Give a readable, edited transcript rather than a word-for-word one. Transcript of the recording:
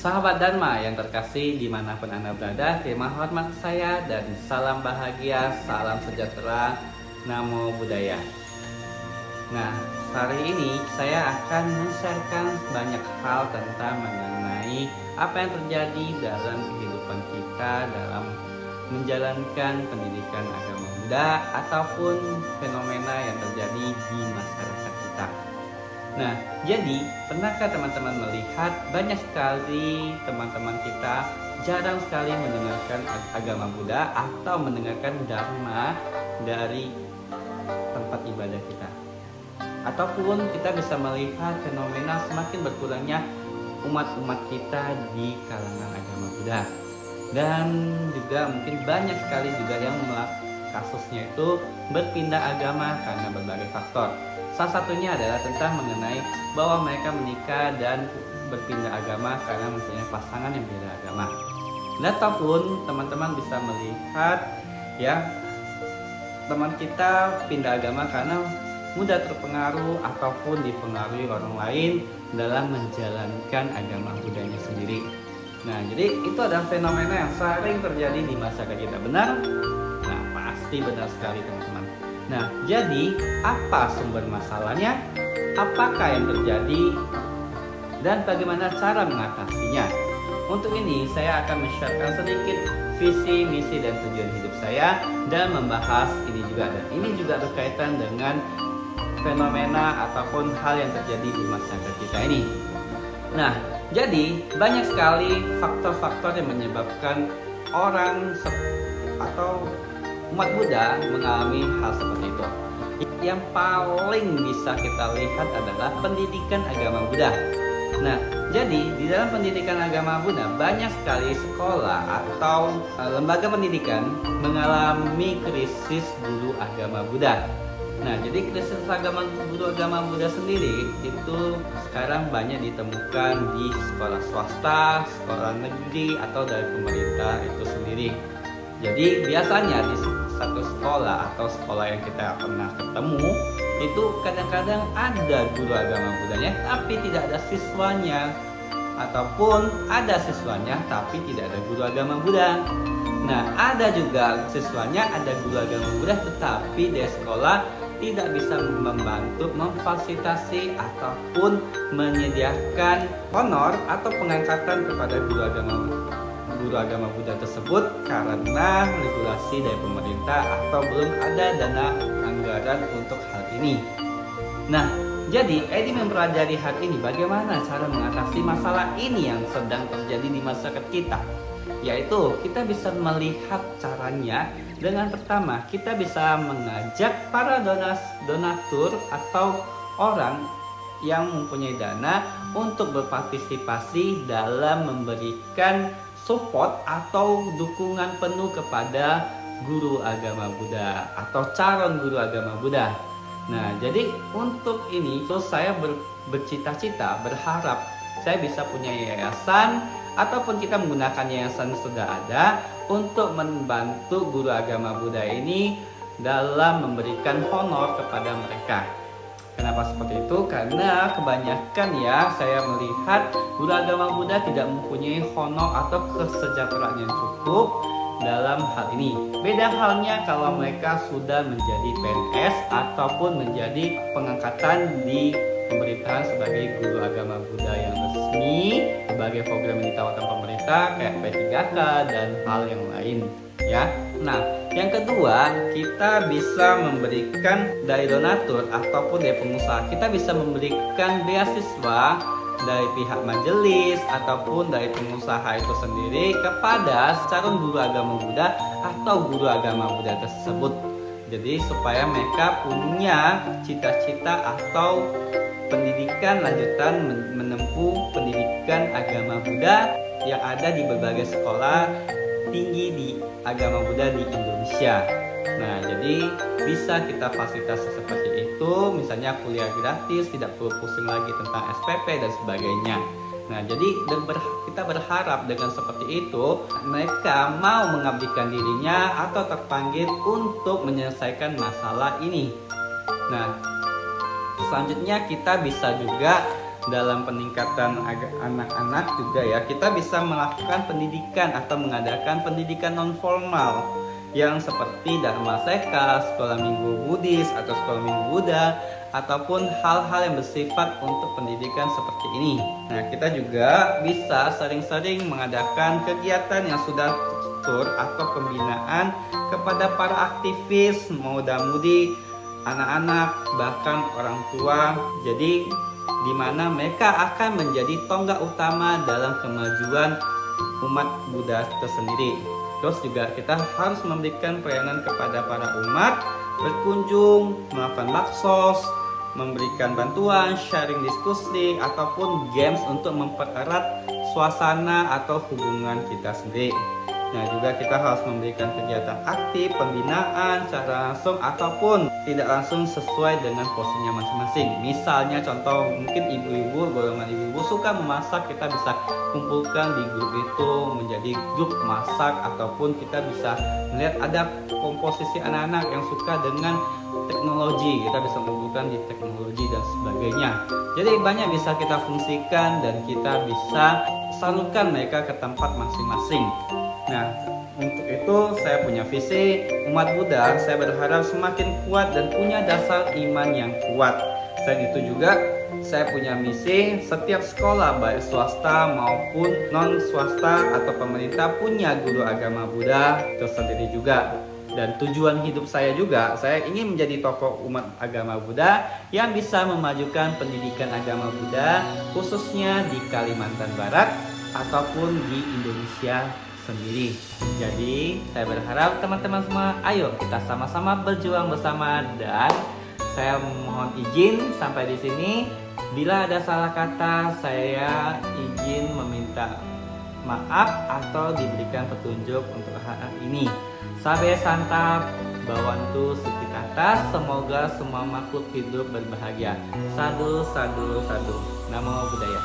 Sahabat Dharma yang terkasih dimanapun Anda berada, terima hormat saya dan salam bahagia, salam sejahtera, Namo Buddhaya. Nah, hari ini saya akan men-sharekan banyak hal tentang mengenai apa yang terjadi dalam kehidupan kita dalam menjalankan pendidikan agama Buddha ataupun fenomena yang terjadi di masyarakat kita. Nah, jadi pernahkah teman-teman melihat banyak sekali teman-teman kita jarang sekali mendengarkan agama Buddha atau mendengarkan Dharma dari tempat ibadah kita? Ataupun kita bisa melihat fenomena semakin berkurangnya umat-umat kita di kalangan agama Buddha. Dan juga mungkin banyak sekali juga yang kasusnya itu berpindah agama karena berbagai faktor. Salah satunya adalah tentang mengenai bahwa mereka menikah dan berpindah agama karena mempunyai pasangan yang beda agama. Dan ataupun teman-teman bisa melihat ya, teman kita pindah agama karena mudah terpengaruh ataupun dipengaruhi orang lain dalam menjalankan agama Buddhanya sendiri. Nah, jadi itu adalah fenomena yang sering terjadi di masyarakat kita. Benar? Nah, pasti benar sekali teman-teman. Nah, jadi apa sumber masalahnya? Apakah yang terjadi? Dan bagaimana cara mengatasinya? Untuk ini saya akan men-sharekan sedikit visi, misi, dan tujuan hidup saya dan membahas ini juga. Dan ini juga berkaitan dengan fenomena ataupun hal yang terjadi di masyarakat kita ini. Nah, jadi banyak sekali faktor-faktor yang menyebabkan orang atau umat Buddha mengalami hal seperti itu. Yang paling bisa kita lihat adalah pendidikan agama Buddha. Nah, jadi di dalam pendidikan agama Buddha banyak sekali sekolah atau lembaga pendidikan mengalami krisis guru agama Buddha. Nah, jadi krisis guru agama Buddha sendiri itu sekarang banyak ditemukan di sekolah swasta, sekolah negeri, atau dari pemerintah itu sendiri. Jadi biasanya di satu sekolah atau sekolah yang kita pernah ketemu itu kadang-kadang ada guru agama Buddhanya tapi tidak ada siswanya, ataupun ada siswanya tapi tidak ada guru agama Buddha. Nah, ada juga siswanya, ada guru agama Buddha tetapi di sekolah tidak bisa membantu memfasilitasi ataupun menyediakan honor atau pengangkatan kepada guru agama Buddha tersebut karena regulasi dari pemerintah atau belum ada dana anggaran untuk hal ini. Nah, jadi Edi mempelajari hal ini, bagaimana cara mengatasi masalah ini yang sedang terjadi di masyarakat kita. Yaitu kita bisa melihat caranya dengan pertama kita bisa mengajak para donatur atau orang yang mempunyai dana untuk berpartisipasi dalam memberikan support atau dukungan penuh kepada guru agama Buddha atau calon guru agama Buddha. Nah, jadi untuk ini terus saya bercita-cita, berharap saya bisa punya yayasan ataupun kita menggunakan yayasan yang sudah ada untuk membantu guru agama Buddha ini dalam memberikan honor kepada mereka. Kenapa seperti itu? Karena kebanyakan ya saya melihat guru agama Buddha tidak mempunyai honor atau kesejahteraan yang cukup dalam hal ini. Beda halnya kalau mereka sudah menjadi PNS ataupun menjadi pengangkatan di pemerintahan sebagai guru agama Buddha yang resmi, sebagai program yang ditawarkan pemerintah kayak P3K dan hal yang lain ya. Nah, yang kedua, kita bisa memberikan dari donatur ataupun dari pengusaha, kita bisa memberikan beasiswa dari pihak majelis ataupun dari pengusaha itu sendiri kepada calon guru agama Buddha atau guru agama Buddha tersebut. Jadi supaya mereka punya cita-cita atau pendidikan lanjutan menempuh pendidikan agama Buddha yang ada di berbagai sekolah tinggi di agama Buddha di Indonesia. Nah, jadi bisa kita fasilitasi seperti itu, misalnya kuliah gratis, tidak perlu pusing lagi tentang SPP dan sebagainya. Nah, jadi kita berharap dengan seperti itu mereka mau mengabdikan dirinya atau terpanggil untuk menyelesaikan masalah ini. Nah, selanjutnya kita bisa juga dalam peningkatan anak-anak juga ya, kita bisa melakukan pendidikan atau mengadakan pendidikan non formal yang seperti Dharma Seka, sekolah minggu Buddhis atau sekolah minggu Buddha, ataupun hal-hal yang bersifat untuk pendidikan seperti ini. Nah, kita juga bisa sering-sering mengadakan kegiatan yang sudah terstruktur atau pembinaan kepada para aktivis, muda-mudi, anak-anak, bahkan orang tua. Jadi, di mana mereka akan menjadi tonggak utama dalam kemajuan umat Buddha tersendiri. Terus juga kita harus memberikan pelayanan kepada para umat, berkunjung, melakukan baksos, memberikan bantuan, sharing diskusi, ataupun games untuk mempererat suasana atau hubungan kita sendiri. Nah, juga kita harus memberikan kegiatan aktif, pembinaan secara langsung ataupun tidak langsung sesuai dengan posisinya masing-masing. Misalnya contoh, mungkin ibu-ibu, golongan ibu-ibu suka memasak, kita bisa kumpulkan di grup itu menjadi grup masak, ataupun kita bisa melihat ada komposisi anak-anak yang suka dengan teknologi, kita bisa kumpulkan di teknologi dan sebagainya. Jadi banyak bisa kita fungsikan dan kita bisa salurkan mereka ke tempat masing-masing. Nah, untuk itu saya punya visi umat Buddha, saya berharap semakin kuat dan punya dasar iman yang kuat. Selain itu juga saya punya misi, setiap sekolah baik swasta maupun non swasta atau pemerintah punya guru agama Buddha tersendiri juga. Dan tujuan hidup saya juga, saya ingin menjadi tokoh umat agama Buddha yang bisa memajukan pendidikan agama Buddha khususnya di Kalimantan Barat ataupun di Indonesia sendiri. Jadi saya berharap teman-teman semua, ayo kita sama-sama berjuang bersama, dan saya mohon izin sampai di sini. Bila ada salah kata, saya izin meminta maaf atau diberikan petunjuk untuk hal ini. Sabe santap, bawantu sukitata, semoga semua makhluk hidup berbahagia. Sadu, sadu, sadu. Namo Buddhaya.